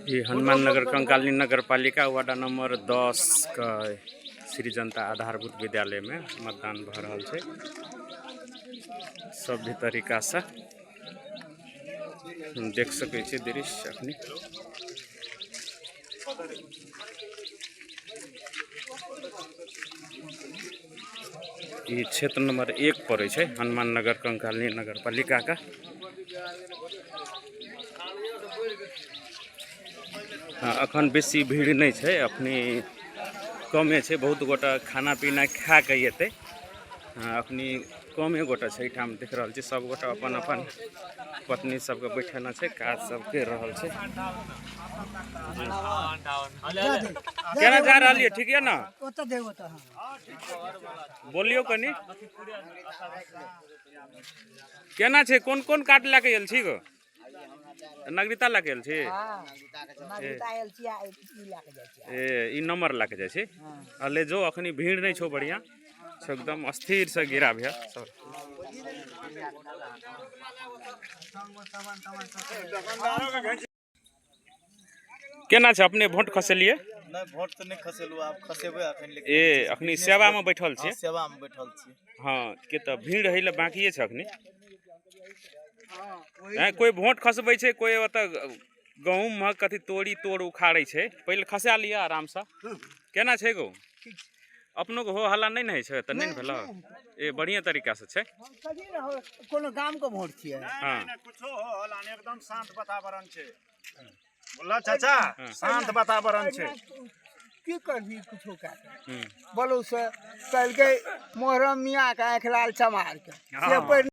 ये हनुमान नगर कंकाली नगर पालिका ward number 10 का श्री जनता आधारभूत विद्यालय में मतदान भ रहा है। सभ्य तरीका से देख सके दृश्य अपनी। ये क्षेत्र नंबर 1 पड़े है हनुमान नगर कंकाली नगर पालिका का। अखन बेसी भीड़ नहीं है, अपनी कमे है। बहुत गोटा खाना पीना खा के ये अपनी कमे गोटा है ठाम देख रहा है। सब गोटा अपन अपन पत्नी सबके बैठाना है, काज सब कर रहा है। केना जा रहा है? ठीक है ना? बोलियो कनी केना छे? कौन कौन कार्ड लाके आयल छी गो? नागरिकता लाके आयल छी? ई नंबर लाके जाय छी। ले जो अखनी भीड़ नहीं छो, बढ़िया छो, एकदम अस्थिर से गिरा भैया सब। केना छे? अपने वोट खसेलिए? नहीं, वोट तो नहीं खसेलु, आप खसेबे अखन। लेकिन ए अखनी सेवा में बैठल छी? सेवा में बैठल छी। हां, के त भीड़ हइले बाकी है अखनी। कोई वोट खसबै छे, कोई ओत गहूम में कथी तोड़ी तोड़ उखाड़े छे। पहले खसा लिया आराम से। केना छे गो? अपनो को हो हल्ला नहीं न है त नहीं भेलो? ए बढ़िया तरीका से छे। कोनो गांव को वोट छिए। हां, कुछो हो हल्ला नहीं, एकदम शांत वातावरण छे। बोला चाचा, शांत वातावरण छे। की करबी कुछो का बोलो से कल के मोहर्रम मियां का आँख लाल चमार के से